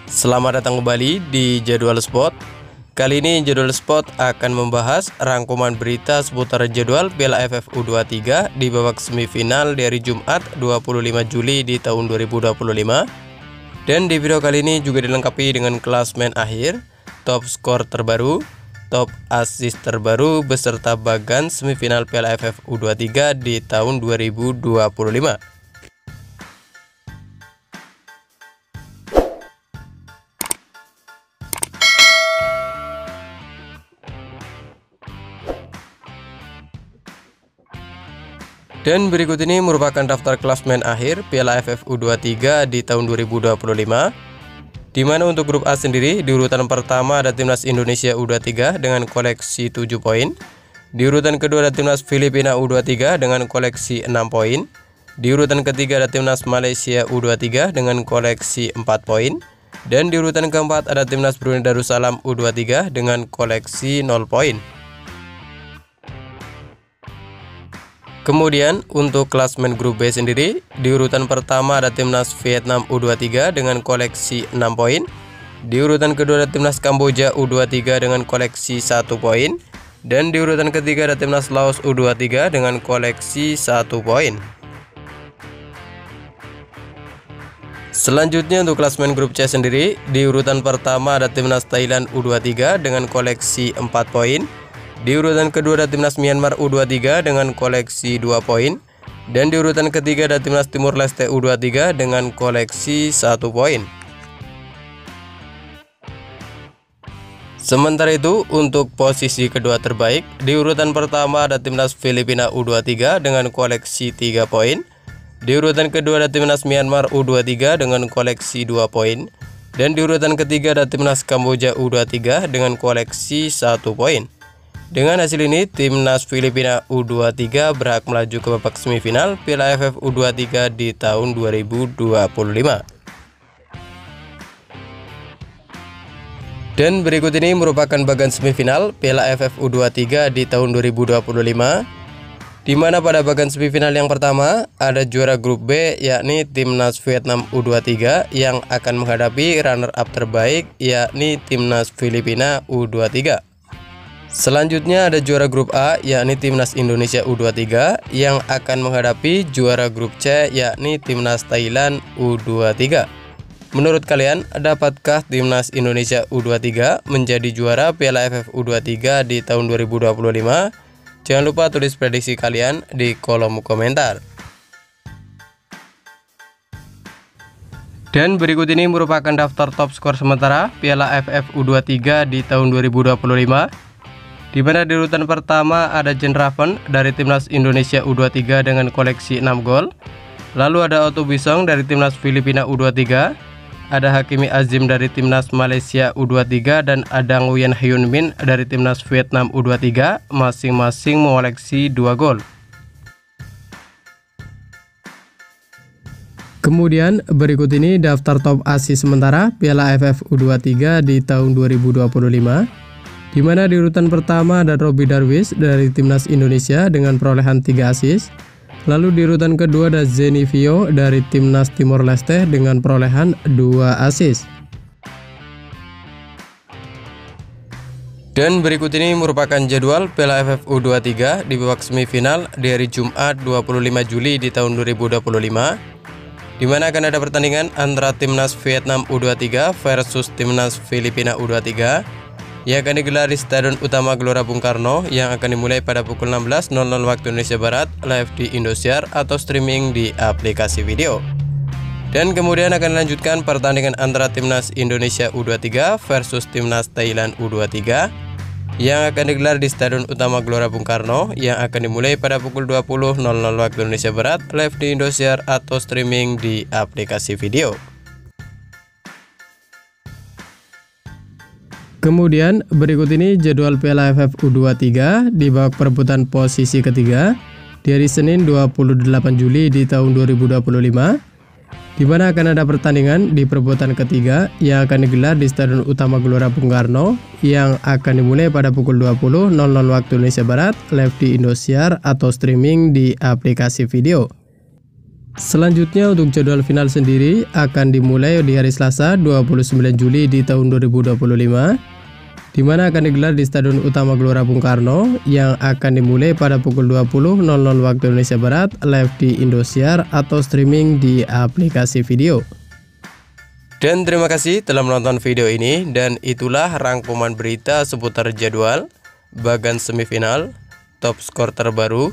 Selamat datang kembali di Jadwal Sport. Kali ini Jadwal Sport akan membahas rangkuman berita seputar jadwal Piala AFF U23 di babak semifinal di hari Jumat 25 Juli di tahun 2025. Dan di video kali ini juga dilengkapi dengan klasmen akhir, top skor terbaru, top assist terbaru beserta bagan semifinal Piala AFF U23 di tahun 2025. Dan berikut ini merupakan daftar klasmen akhir Piala AFF U23 di tahun 2025. Di mana untuk grup A sendiri di urutan pertama ada Timnas Indonesia U23 dengan koleksi 7 poin. Di urutan kedua ada Timnas Filipina U23 dengan koleksi 6 poin. Di urutan ketiga ada Timnas Malaysia U23 dengan koleksi 4 poin. Dan di urutan keempat ada Timnas Brunei Darussalam U23 dengan koleksi 0 poin. Kemudian untuk klasmen grup B sendiri, di urutan pertama ada Timnas Vietnam U23 dengan koleksi 6 poin. Di urutan kedua ada Timnas Kamboja U23 dengan koleksi 1 poin. Dan di urutan ketiga ada Timnas Laos U23 dengan koleksi 1 poin. Selanjutnya untuk klasmen grup C sendiri, di urutan pertama ada Timnas Thailand U23 dengan koleksi 4 poin. Di urutan kedua ada Timnas Myanmar U23 dengan koleksi 2 poin. Dan di urutan ketiga ada Timnas Timur Leste U23 dengan koleksi 1 poin. Sementara itu untuk posisi kedua terbaik, di urutan pertama ada Timnas Filipina U23 dengan koleksi 3 poin. Di urutan kedua ada Timnas Myanmar U23 dengan koleksi 2 poin. Dan di urutan ketiga ada Timnas Kamboja U23 dengan koleksi 1 poin. Dengan hasil ini, Timnas Filipina U23 berhak melaju ke babak semifinal Piala AFF U23 di tahun 2025. Dan berikut ini merupakan bagan semifinal Piala AFF U23 di tahun 2025. Di mana pada bagan semifinal yang pertama ada juara grup B yakni Timnas Vietnam U23 yang akan menghadapi runner up terbaik yakni Timnas Filipina U23. Selanjutnya ada juara grup A yakni Timnas Indonesia U23 yang akan menghadapi juara grup C yakni Timnas Thailand U23. Menurut kalian, dapatkah Timnas Indonesia U23 menjadi juara Piala AFF U23 di tahun 2025? Jangan lupa tulis prediksi kalian di kolom komentar. Dan berikut ini merupakan daftar top skor sementara Piala AFF U23 di tahun 2025. Di mana di urutan pertama ada Jean Raven dari Timnas Indonesia U23 dengan koleksi 6 gol. Lalu ada Otto Bisong dari Timnas Filipina U23. Ada Hakimi Azim dari Timnas Malaysia U23 dan ada Nguyen Hyun Min dari Timnas Vietnam U23, masing-masing mengoleksi 2 gol. Kemudian berikut ini daftar top assist sementara Piala AFF U23 di tahun 2025. Di mana di urutan pertama ada Robby Darwish dari Timnas Indonesia dengan perolehan 3 assist. Lalu di urutan kedua ada Zeni Vio dari Timnas Timor Leste dengan perolehan 2 assist. Dan berikut ini merupakan jadwal Piala AFF U23 di babak semifinal di hari Jumat 25 Juli di tahun 2025. Di mana akan ada pertandingan antara Timnas Vietnam U23 versus Timnas Filipina U23 yang akan digelar di Stadion Utama Gelora Bung Karno yang akan dimulai pada pukul 16.00 waktu Indonesia Barat, live di Indosiar atau streaming di aplikasi video. Dan kemudian akan dilanjutkan pertandingan antara Timnas Indonesia U23 versus Timnas Thailand U23 yang akan digelar di Stadion Utama Gelora Bung Karno yang akan dimulai pada pukul 20.00 waktu Indonesia Barat, live di Indosiar atau streaming di aplikasi video. Kemudian berikut ini jadwal Piala AFF U23 di babak perebutan posisi ketiga di hari Senin 28 Juli di tahun 2025, di mana akan ada pertandingan di perebutan ketiga yang akan digelar di Stadion Utama Gelora Bung Karno yang akan dimulai pada pukul 20.00 waktu Indonesia Barat, live di Indosiar atau streaming di aplikasi video. Selanjutnya untuk jadwal final sendiri akan dimulai di hari Selasa 29 Juli di tahun 2025, di mana akan digelar di Stadion Utama Gelora Bung Karno yang akan dimulai pada pukul 20.00 waktu Indonesia Barat, live di Indosiar atau streaming di aplikasi video. Dan terima kasih telah menonton video ini, dan itulah rangkuman berita seputar jadwal, bagan semifinal, top skor terbaru,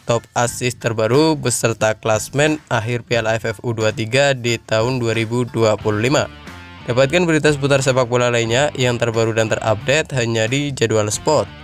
top assist terbaru, beserta klasmen akhir Piala AFF U23 di tahun 2025. Dapatkan berita seputar sepak bola lainnya yang terbaru dan terupdate hanya di Jadwal Sport.